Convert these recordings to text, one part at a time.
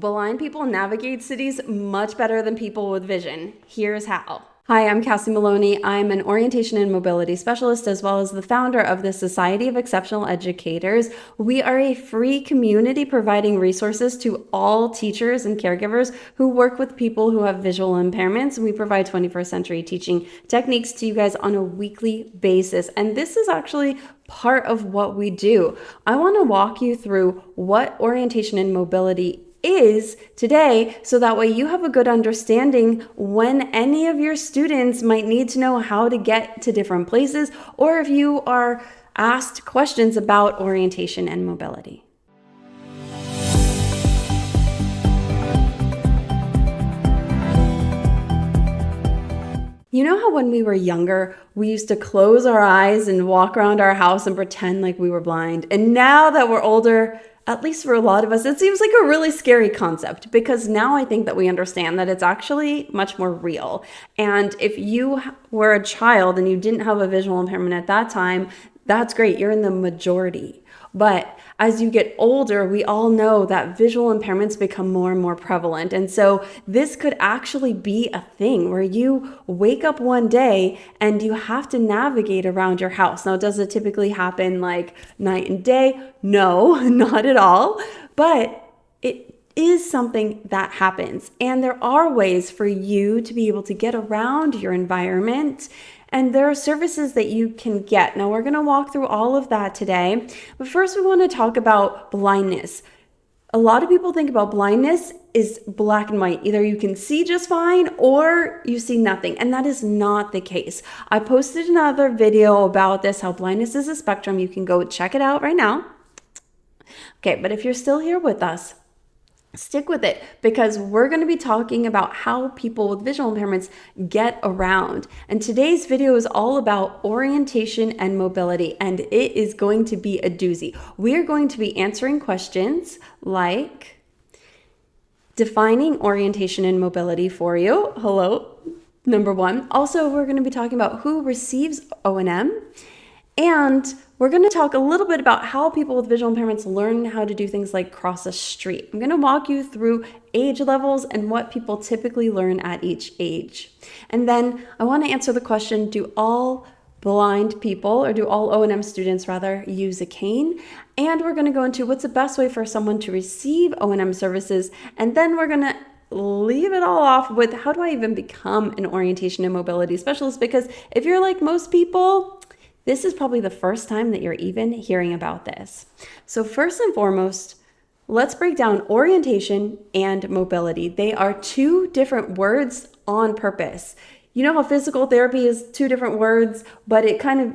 Blind people navigate cities much better than people with vision. Here's how. Hi, I'm Cassie Maloney. I'm an orientation and mobility specialist as well as the founder of the Society of Exceptional Educators. We are a free community providing resources to all teachers and caregivers who work with people who have visual impairments. We provide 21st century teaching techniques to you guys on a weekly basis. And this is actually part of what we do. I want to walk you through what orientation and mobility is today, so that way you have a good understanding when any of your students might need to know how to get to different places, or if you are asked questions about orientation and mobility. You know how when we were younger, we used to close our eyes and walk around our house and pretend like we were blind? And now that we're older, at least for a lot of us, it seems like a really scary concept, because now I think that we understand that it's actually much more real. And if you were a child and you didn't have a visual impairment at that time, that's great. You're in the majority. But as you get older, we all know that visual impairments become more and more prevalent. And so this could actually be a thing where you wake up one day and you have to navigate around your house. Now, does it typically happen like night and day? No, not at all. But it is something that happens. And there are ways for you to be able to get around your environment. And there are services that you can get. Now, we're going to walk through all of that today. But first, we want to talk about blindness. A lot of people think about blindness is black and white. Either you can see just fine or you see nothing. And that is not the case. I posted another video about this, how blindness is a spectrum. You can go check it out right now. Okay, but if you're still here with us, stick with it, because we're going to be talking about how people with visual impairments get around. And today's video is all about orientation and mobility, and it is going to be a doozy. We are going to be answering questions like defining orientation and mobility for you. Hello, number one. Also, we're going to be talking about who receives O&M, and we're going to talk a little bit about how people with visual impairments learn how to do things like cross a street. I'm going to walk you through age levels and what people typically learn at each age. And then I want to answer the question, do all blind people, or do all O&M students rather, use a cane? And we're going to go into what's the best way for someone to receive O&M services. And then we're going to leave it all off with, how do I even become an orientation and mobility specialist? Because if you're like most people, this is probably the first time that you're even hearing about this. So first and foremost, let's break down orientation and mobility. They are two different words on purpose. You know how physical therapy is two different words, but it kind of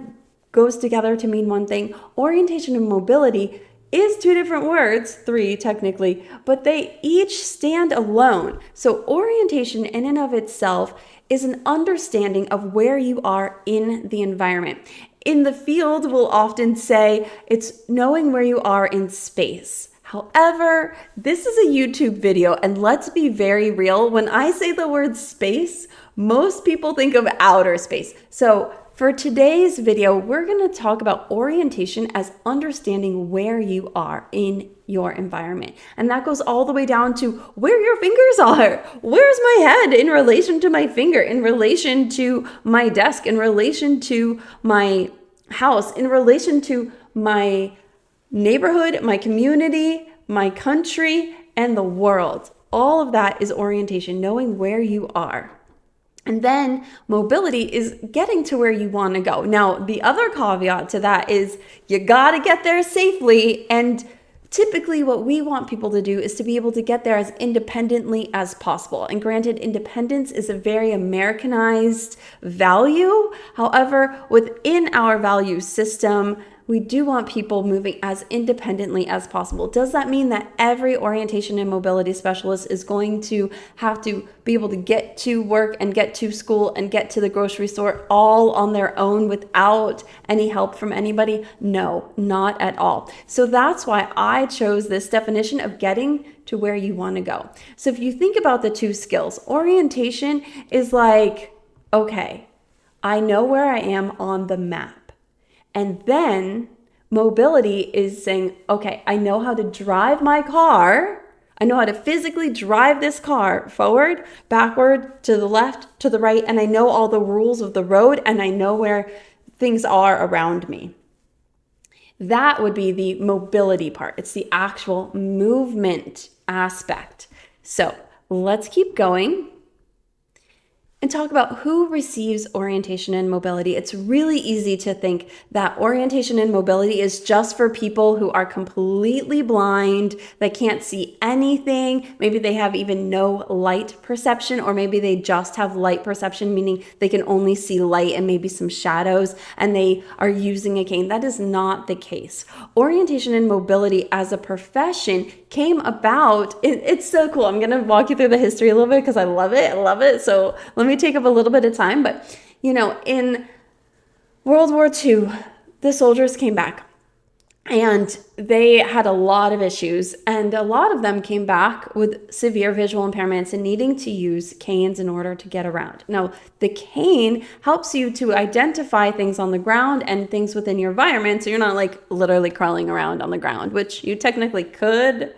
goes together to mean one thing. Orientation and mobility is two different words, three technically, but they each stand alone. So orientation in and of itself is an understanding of where you are in the environment. In the field, we'll often say it's knowing where you are in space. However, this is a YouTube video, and let's be very real. When I say the word space, most people think of outer space. So for today's video, we're going to talk about orientation as understanding where you are in your environment. And that goes all the way down to where your fingers are. Where's my head in relation to my finger, in relation to my desk, in relation to my house, in relation to my neighborhood, my community, my country, and the world. All of that is orientation, knowing where you are. And then mobility is getting to where you want to go. Now, the other caveat to that is you got to get there safely. And typically what we want people to do is to be able to get there as independently as possible. And granted, independence is a very Americanized value. However, within our value system, we do want people moving as independently as possible. Does that mean that every orientation and mobility specialist is going to have to be able to get to work and get to school and get to the grocery store all on their own without any help from anybody? No, not at all. So that's why I chose this definition of getting to where you want to go. So if you think about the two skills, orientation is like, okay, I know where I am on the map. And then mobility is saying, okay, I know how to drive my car. I know how to physically drive this car forward, backward, to the left, to the right, and I know all the rules of the road, and I know where things are around me. That would be the mobility part. It's the actual movement aspect. So let's keep going and talk about who receives orientation and mobility. It's really easy to think that orientation and mobility is just for people who are completely blind, that can't see anything. Maybe they have even no light perception, or maybe they just have light perception, meaning they can only see light and maybe some shadows, and they are using a cane. That is not the case. Orientation and mobility as a profession came about. It's so cool. I'm going to walk you through the history a little bit because I love it. I love it. So let me take up a little bit of time. But, in World War II, the soldiers came back and they had a lot of issues. And a lot of them came back with severe visual impairments and needing to use canes in order to get around. Now, the cane helps you to identify things on the ground and things within your environment. So you're not like literally crawling around on the ground, which you technically could,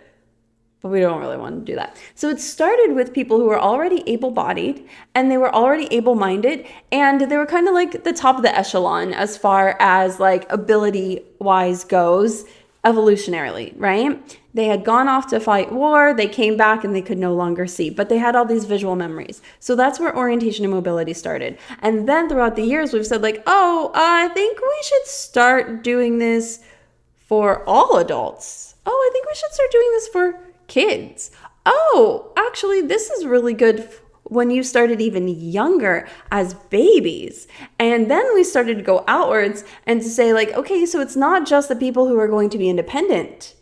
but we don't really want to do that. So it started with people who were already able-bodied and they were already able-minded, and they were kind of like the top of the echelon as far as like ability-wise goes, evolutionarily, right? They had gone off to fight war, they came back and they could no longer see, but they had all these visual memories. So that's where orientation and mobility started. And then throughout the years, we've said like, I think we should start doing this for all adults. I think we should start doing this for kids. Actually, this is really good when you started even younger as babies. And then we started to go outwards and to say like, okay, so it's not just the people who are going to be independent.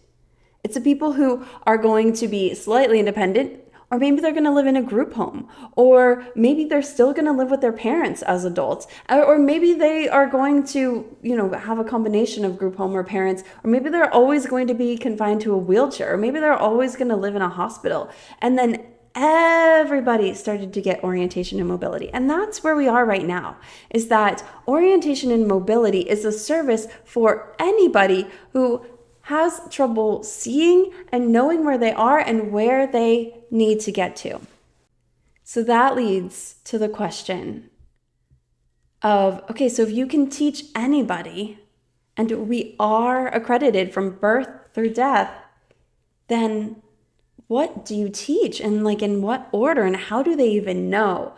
It's the people who are going to be slightly independent, or maybe they're going to live in a group home, or maybe they're still going to live with their parents as adults, or maybe they are going to, have a combination of group home or parents, or maybe they're always going to be confined to a wheelchair, or maybe they're always going to live in a hospital. And then everybody started to get orientation and mobility. And that's where we are right now, is that orientation and mobility is a service for anybody who has trouble seeing and knowing where they are and where they need to get to. So that leads to the question of, okay, so if you can teach anybody, and we are accredited from birth through death, then what do you teach, and like in what order, and how do they even know?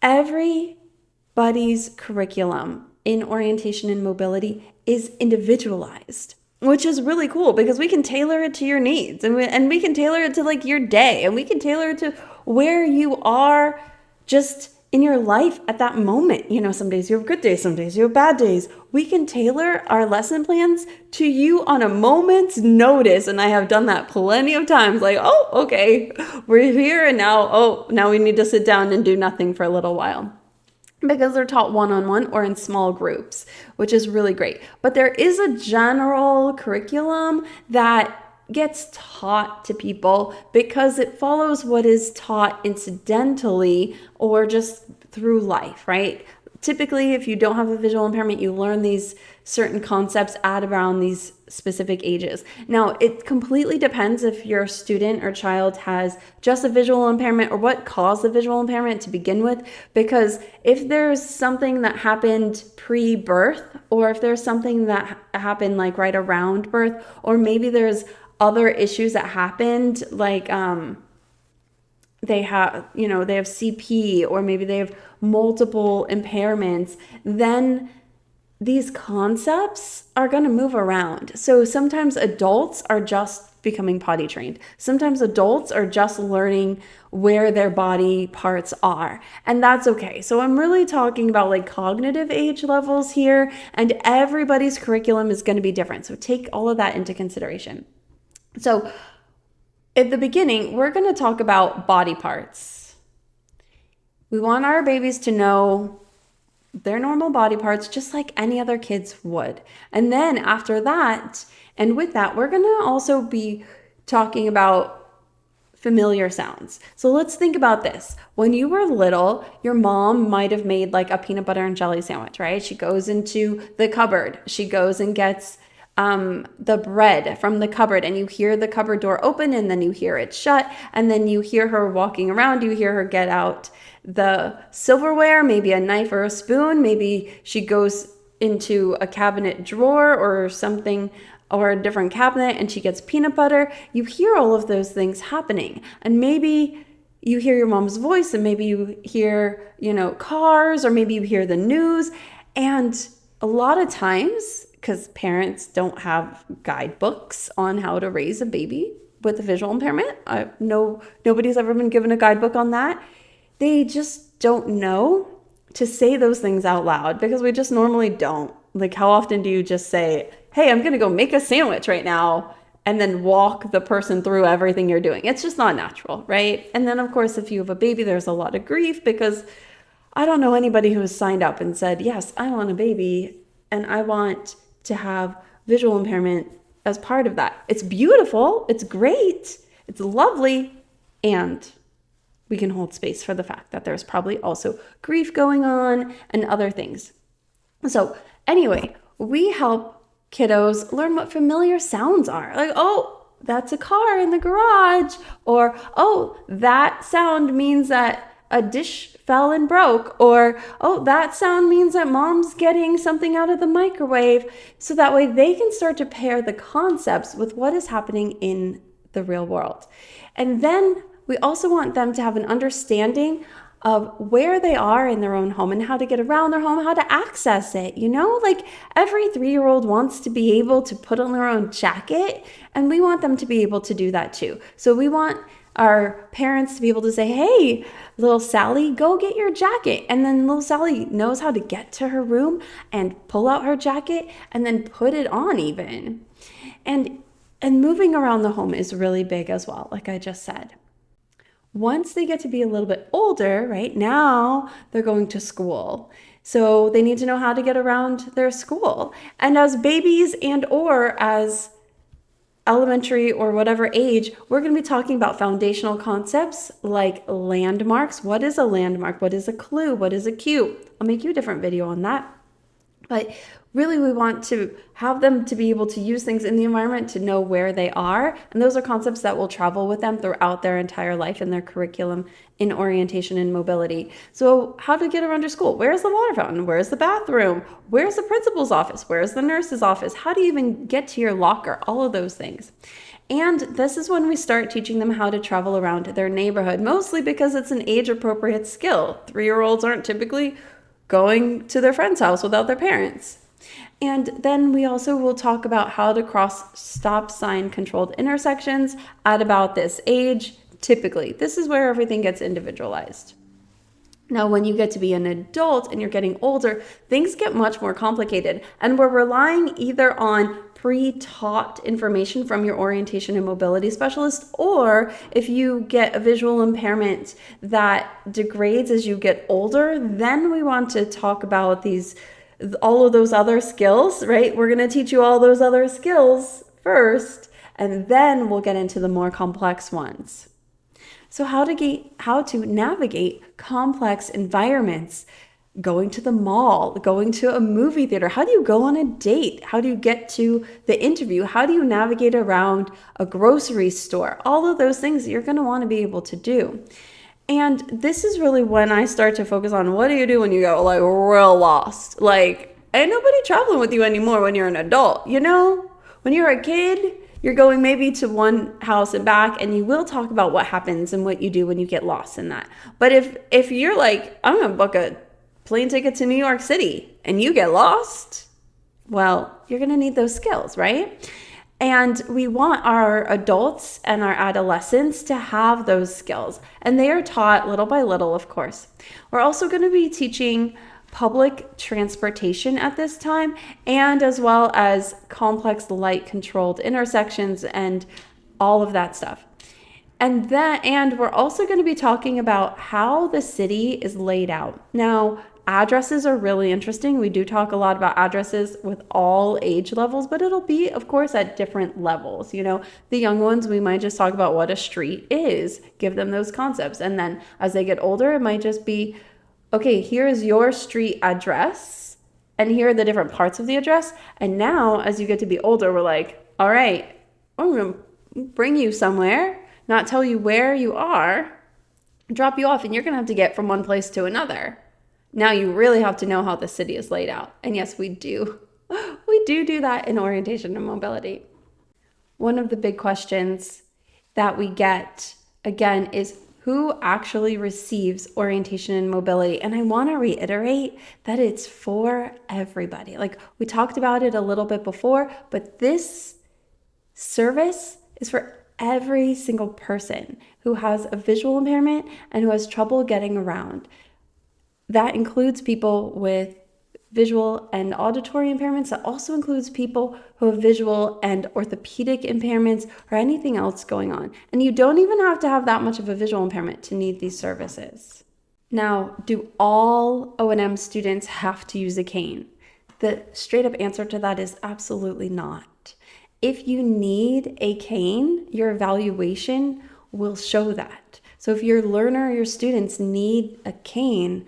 Everybody's curriculum in orientation and mobility is individualized, which is really cool because we can tailor it to your needs, and we can tailor it to like your day, and we can tailor it to where you are just in your life at that moment. Some days you have good days, some days you have bad days. We can tailor our lesson plans to you on a moment's notice. And I have done that plenty of times. Like, okay, we're here and now we need to sit down and do nothing for a little while. Because they're taught one-on-one or in small groups, which is really great. But there is a general curriculum that gets taught to people because it follows what is taught incidentally or just through life, right? Typically, if you don't have a visual impairment, you learn these certain concepts at around these specific ages. Now, it completely depends if your student or child has just a visual impairment or what caused the visual impairment to begin with, because if there's something that happened pre-birth, or if there's something that happened like right around birth, or maybe there's other issues that happened, like they have CP, or maybe they have multiple impairments, then these concepts are going to move around. So sometimes adults are just becoming potty trained. Sometimes adults are just learning where their body parts are, and that's okay. So I'm really talking about like cognitive age levels here, and everybody's curriculum is going to be different. So take all of that into consideration. So at the beginning, we're going to talk about body parts. We want our babies to know their normal body parts just like any other kids would. And then after that, and with that, we're going to also be talking about familiar sounds. So let's think about this. When you were little, your mom might have made like a peanut butter and jelly sandwich, right? She goes into the cupboard. She goes and gets the bread from the cupboard, and you hear the cupboard door open and then you hear it shut, and then you hear her walking around, you hear her get out the silverware, maybe a knife or a spoon, maybe she goes into a cabinet drawer or something, or a different cabinet, and she gets peanut butter. You hear all of those things happening, and maybe you hear your mom's voice, and maybe you hear, cars, or maybe you hear the news. And a lot of times, because parents don't have guidebooks on how to raise a baby with a visual impairment, nobody's ever been given a guidebook on that. They just don't know to say those things out loud, because we just normally don't. Like, how often do you just say, hey, I'm going to go make a sandwich right now, and then walk the person through everything you're doing? It's just not natural, right? And then, of course, if you have a baby, there's a lot of grief, because I don't know anybody who has signed up and said, yes, I want a baby and I want to have visual impairment as part of that. It's beautiful. It's great. It's lovely. And we can hold space for the fact that there's probably also grief going on and other things. So anyway, we help kiddos learn what familiar sounds are. Like, oh, that's a car in the garage. Or, oh, that sound means that a dish fell and broke. Or, oh, that sound means that mom's getting something out of the microwave. So that way they can start to pair the concepts with what is happening in the real world. And then we also want them to have an understanding of where they are in their own home and how to get around their home, how to access it. Like every 3-year-old wants to be able to put on their own jacket, and we want them to be able to do that too. So we want our parents to be able to say, hey, little Sally, go get your jacket. And then little Sally knows how to get to her room and pull out her jacket and then put it on even. And moving around the home is really big as well, like I just said. Once they get to be a little bit older, right now, they're going to school. So they need to know how to get around their school. And as babies and or as elementary or whatever age, we're going to be talking about foundational concepts like landmarks. What is a landmark? What is a clue? What is a cue? I'll make you a different video on that. But really, we want to have them to be able to use things in the environment to know where they are. And those are concepts that will travel with them throughout their entire life in their curriculum in orientation and mobility. So how to get around your school? Where's the water fountain? Where's the bathroom? Where's the principal's office? Where's the nurse's office? How do you even get to your locker? All of those things. And this is when we start teaching them how to travel around their neighborhood, mostly because it's an age-appropriate skill. 3-year-olds aren't typically going to their friend's house without their parents. And then we also will talk about how to cross stop sign controlled intersections at about this age. Typically, this is where everything gets individualized. Now, when you get to be an adult and you're getting older, things get much more complicated. And we're relying either on pre-taught information from your orientation and mobility specialist, or if you get a visual impairment that degrades as you get older, then we want to talk about all of those other skills, right? We're going to teach you all those other skills first, and then we'll get into the more complex ones. So how to navigate complex environments, going to the mall, going to a movie theater. How do you go on a date? How do you get to the interview? How do you navigate around a grocery store? All of those things you're going to want to be able to do. And this is really when I start to focus on what do you do when you get like real lost? Like, ain't nobody traveling with you anymore when you're an adult, When you're a kid, you're going maybe to one house and back, and you will talk about what happens and what you do when you get lost in that. But if you're like, I'm going to book a plane ticket to New York City and you get lost, well, you're going to need those skills, right? And we want our adults and our adolescents to have those skills. And they are taught little by little, of course. We're also going to be teaching public transportation at this time, and as well as complex light controlled intersections and all of that stuff. And we're also going to be talking about how the city is laid out. Now, addresses are really interesting. We do talk a lot about addresses with all age levels, but it'll be, of course, at different levels. The young ones, we might just talk about what a street is, give them those concepts. And then as they get older, it might just be, okay, here's your street address, and here are the different parts of the address. And now, as you get to be older, we're like, all right, I'm going to bring you somewhere, not tell you where you are, drop you off, and you're going to have to get from one place to another. Now you really have to know how the city is laid out. And yes, we do. We do that in orientation and mobility. One of the big questions that we get, again, is who actually receives orientation and mobility? And I want to reiterate that it's for everybody. Like we talked about it a little bit before, but this service is for every single person who has a visual impairment and who has trouble getting around. That includes people with visual and auditory impairments. That also includes people who have visual and orthopedic impairments or anything else going on. And you don't even have to have that much of a visual impairment to need these services. Now, do all O&M students have to use a cane? The straight up answer to that is absolutely not. If you need a cane, your evaluation will show that. So if your learner or your students need a cane,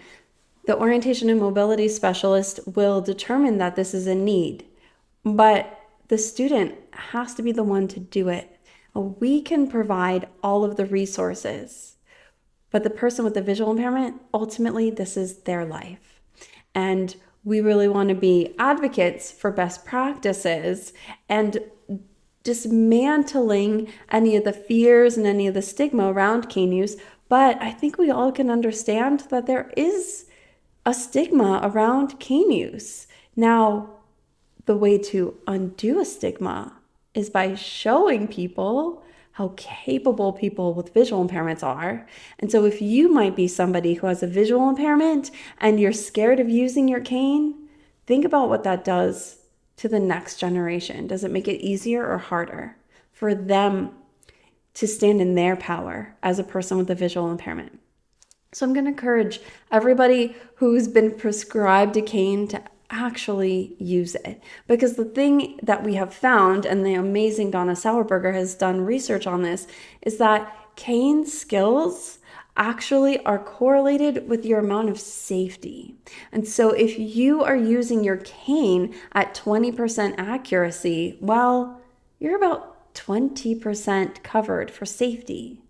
the orientation and mobility specialist will determine that this is a need, but the student has to be the one to do it. We can provide all of the resources, but the person with the visual impairment, ultimately, this is their life. And we really want to be advocates for best practices and dismantling any of the fears and any of the stigma around cane use. But I think we all can understand that there is a stigma around cane use. Now, the way to undo a stigma is by showing people how capable people with visual impairments are. And so if you might be somebody who has a visual impairment and you're scared of using your cane, think about what that does to the next generation. Does it make it easier or harder for them to stand in their power as a person with a visual impairment? So I'm going to encourage everybody who's been prescribed a cane to actually use it. Because the thing that we have found, and the amazing Donna Sauerberger has done research on this, is that cane skills actually are correlated with your amount of safety. And so if you are using your cane at 20% accuracy, well, you're about 20% covered for safety.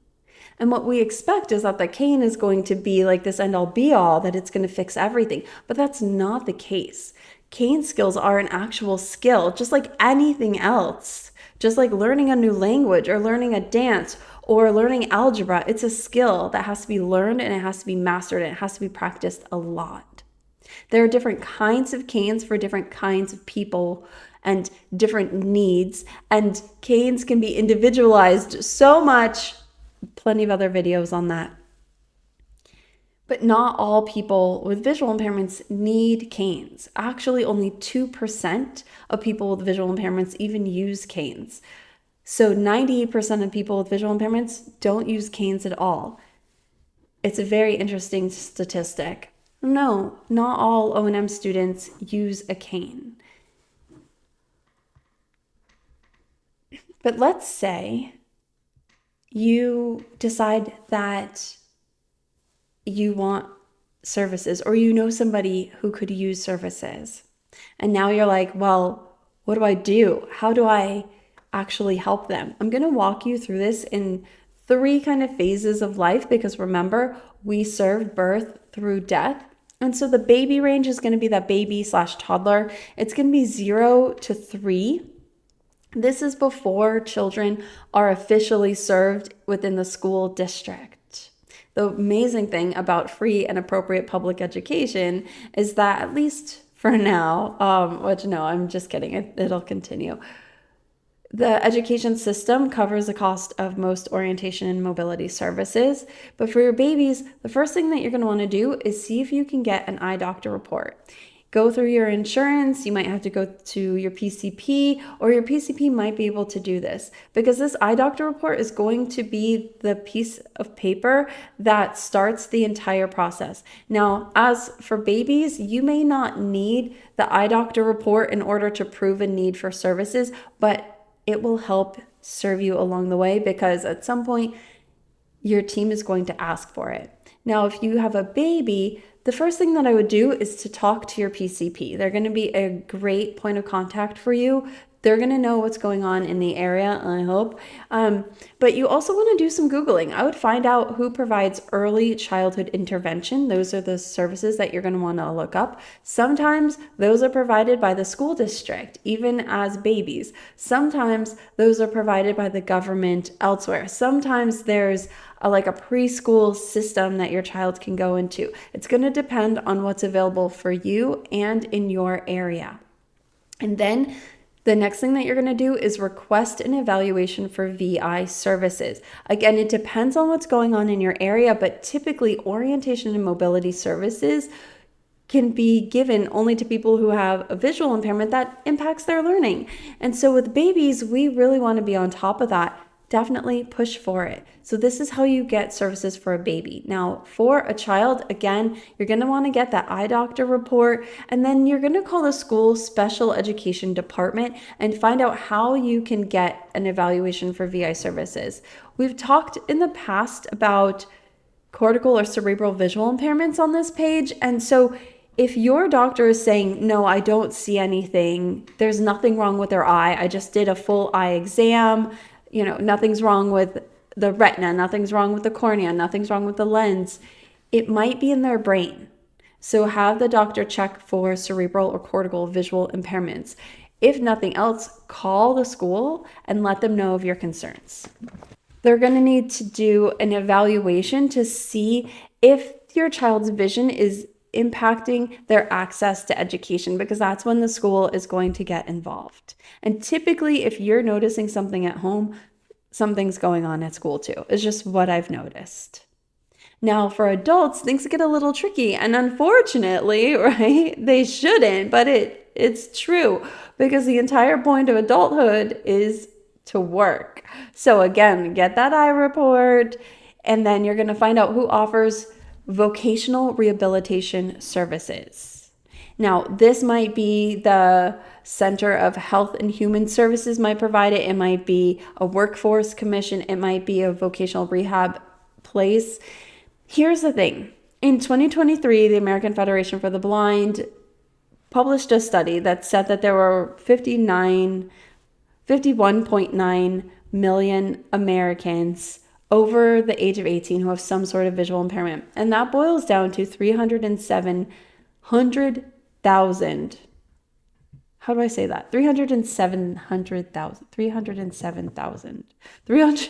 And what we expect is that the cane is going to be like this end all be all, that it's going to fix everything. But that's not the case. Cane skills are an actual skill, just like anything else. Just like learning a new language or learning a dance or learning algebra. It's a skill that has to be learned and it has to be mastered and it has to be practiced a lot. There are different kinds of canes for different kinds of people and different needs. And canes can be individualized so much. Plenty of other videos on that. But not all people with visual impairments need canes. Actually, only 2% of people with visual impairments even use canes. So 98% of people with visual impairments don't use canes at all. It's a very interesting statistic. No, not all O&M students use a cane. But let's say you decide that you want services or you know somebody who could use services. And now you're like, well, what do I do? How do I actually help them? I'm going to walk you through this in 3 kind of phases of life because remember, we serve birth through death. And so the baby range is going to be that baby/toddler. It's going to be 0 to 3. This is before children are officially served within the school district. The amazing thing about free and appropriate public education is that, at least for now, which no, I'm just kidding, it'll continue. The education system covers the cost of most orientation and mobility services. But for your babies, the first thing that you're going to want to do is see if you can get an eye doctor report. Go through your insurance. You might have to go to your PCP, or your PCP might be able to do this because this eye doctor report is going to be the piece of paper that starts the entire process. Now, as for babies, you may not need the eye doctor report in order to prove a need for services, but it will help serve you along the way because at some point your team is going to ask for it. Now, if you have a baby, the first thing that I would do is to talk to your PCP. They're going to be a great point of contact for you. They're going to know what's going on in the area, I hope. But you also want to do some Googling. I would find out who provides early childhood intervention. Those are the services that you're going to want to look up. Sometimes those are provided by the school district, even as babies. Sometimes those are provided by the government elsewhere. Sometimes there's like a preschool system that your child can go into. It's going to depend on what's available for you and in your area. And then the next thing that you're going to do is request an evaluation for VI services. Again, it depends on what's going on in your area, but typically orientation and mobility services can be given only to people who have a visual impairment that impacts their learning. And so with babies, we really want to be on top of that. Definitely push for it. So this is how you get services for a baby. Now, for a child, again, you're going to want to get that eye doctor report, and then you're going to call the school special education department and find out how you can get an evaluation for VI services. We've talked in the past about cortical or cerebral visual impairments on this page, and so if your doctor is saying, no, I don't see anything, there's nothing wrong with their eye, I just did a full eye exam, nothing's wrong with the retina, nothing's wrong with the cornea, nothing's wrong with the lens, it might be in their brain. So have the doctor check for cerebral or cortical visual impairments. If nothing else, call the school and let them know of your concerns. They're going to need to do an evaluation to see if your child's vision is impacting their access to education, because that's when the school is going to get involved. And typically, if you're noticing something at home, something's going on at school too. It's just what I've noticed. Now, for adults, things get a little tricky, and unfortunately, right, they shouldn't, but it's true, because the entire point of adulthood is to work. So again, get that eye report, and then you're going to find out who offers vocational rehabilitation services. Now, this might be the Center of Health and Human Services might provide it. It might be a workforce commission. It might be a vocational rehab place. Here's the thing. In 2023, the American Federation for the Blind published a study that said that there were 51.9 million Americans over the age of 18 who have some sort of visual impairment. And that boils down to 307,000. How do I say that? 307,000. 307,000. 300.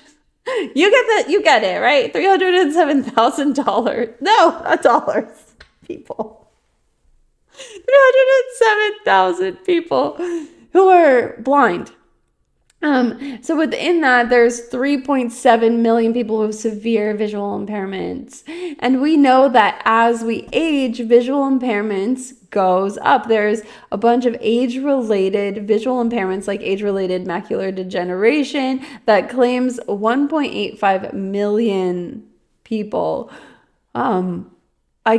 You get it, right? $307,000. No, not dollars. People. 307,000 people who are blind. So within that, there's 3.7 million people who have severe visual impairments. And we know that as we age, visual impairments goes up. There's a bunch of age-related visual impairments, like age-related macular degeneration, that claims 1.85 million people. I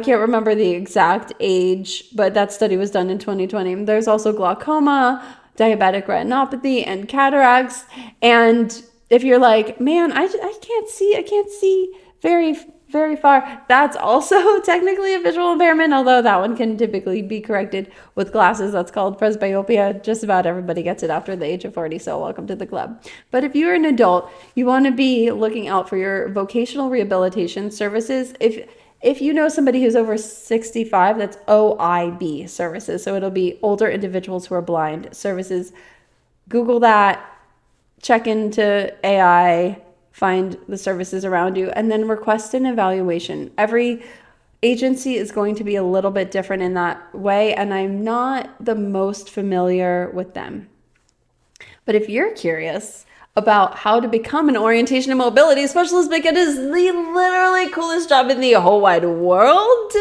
can't remember the exact age, but that study was done in 2020. There's also glaucoma, diabetic retinopathy, and cataracts. And if you're like, man, I can't see very, very far, that's also technically a visual impairment, although that one can typically be corrected with glasses. That's called presbyopia. Just about everybody gets it after the age of 40, so welcome to the club. But if you're an adult, you want to be looking out for your vocational rehabilitation services. If you know somebody who's over 65, that's OIB services. So it'll be older individuals who are blind services. Google that, check into AI, find the services around you, and then request an evaluation. Every agency is going to be a little bit different in that way, and I'm not the most familiar with them. But if you're curious about how to become an orientation and mobility specialist, because it is the literally coolest job in the whole wide world,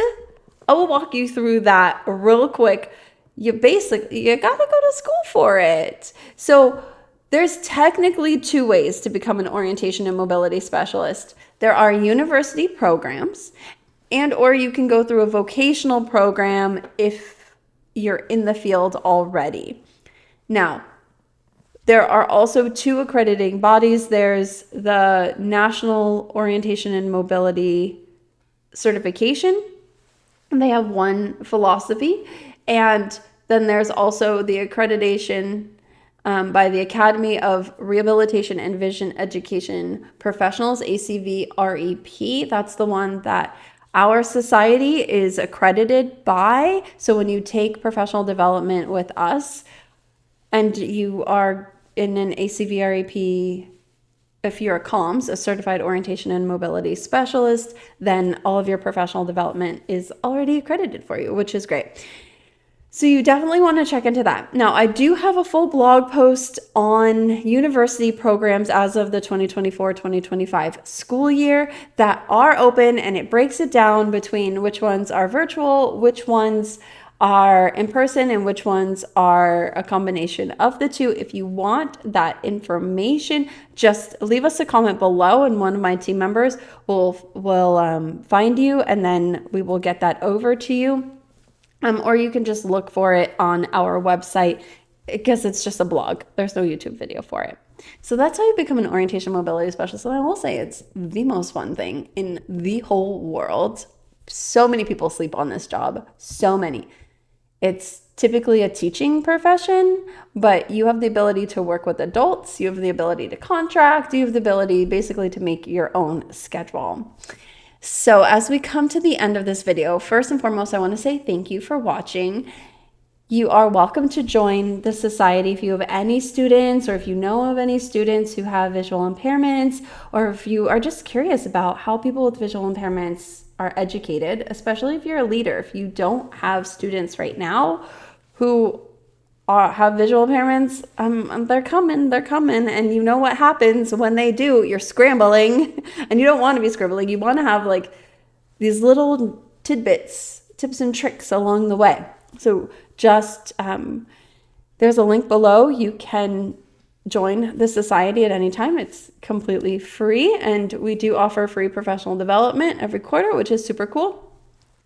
I will walk you through that real quick. You gotta go to school for it. So there's technically two ways to become an orientation and mobility specialist. There are university programs, or you can go through a vocational program if you're in the field already. Now, there are also two accrediting bodies. There's the National Orientation and Mobility certification. They have one philosophy. And then there's also the accreditation by the Academy of Rehabilitation and Vision Education Professionals, ACVREP. That's the one that our society is accredited by. So when you take professional development with us and you are in an ACVREP, if you're a COMS, a Certified Orientation and Mobility Specialist, then all of your professional development is already accredited for you, which is great. So you definitely want to check into that. Now, I do have a full blog post on university programs as of the 2024-2025 school year that are open, and it breaks it down between which ones are virtual, which ones are in person, and which ones are a combination of the two. If you want that information, just leave us a comment below and one of my team members will find you, and then we will get that over to you. Or you can just look for it on our website because it's just a blog. There's no YouTube video for it. So that's how you become an orientation mobility specialist. And I will say it's the most fun thing in the whole world. So many people sleep on this job. So many. It's typically a teaching profession, but you have the ability to work with adults. You have the ability to contract. You have the ability basically to make your own schedule. So as we come to the end of this video, first and foremost, I want to say thank you for watching. You are welcome to join the society if you have any students, or if you know of any students who have visual impairments, or if you are just curious about how people with visual impairments are educated, especially if you're a leader. If you don't have students right now who have visual impairments, they're coming, and you know what happens when they do. You're scrambling, and you don't want to be scrambling. You want to have like these little tidbits, tips and tricks along the way. So just there's a link below. You can join the society at any time. It's completely free, and we do offer free professional development every quarter, which is super cool.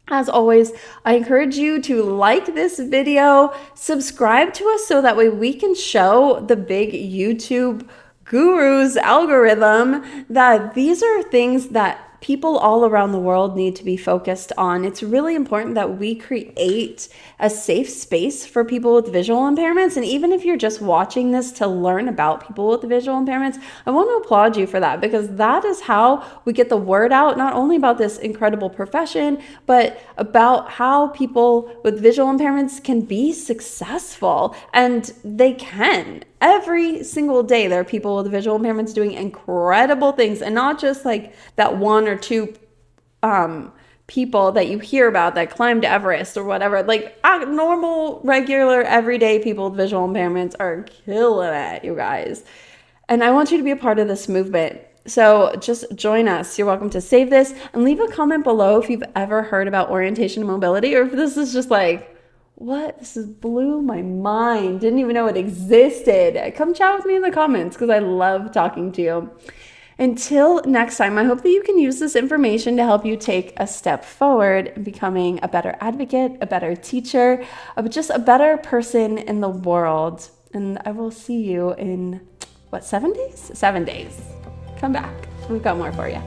As always, I encourage you to like this video, subscribe to us so that way we can show the big YouTube gurus algorithm that these are things that people all around the world need to be focused on. It's really important that we create a safe space for people with visual impairments. And even if you're just watching this to learn about people with visual impairments, I want to applaud you for that, because that is how we get the word out, not only about this incredible profession, but about how people with visual impairments can be successful. And they can. Every single day, there are people with visual impairments doing incredible things, and not just like that one or two people that you hear about that climbed Everest or whatever. Like normal, regular, everyday people with visual impairments are killing it, you guys. And I want you to be a part of this movement. So just join us. You're welcome to save this and leave a comment below if you've ever heard about orientation and mobility, or if this is just like, what? This is blew my mind. Didn't even know it existed. Come chat with me in the comments because I love talking to you. Until next time, I hope that you can use this information to help you take a step forward in becoming a better advocate, a better teacher, just a better person in the world. And I will see you in, 7 days? 7 days. Come back. We've got more for you.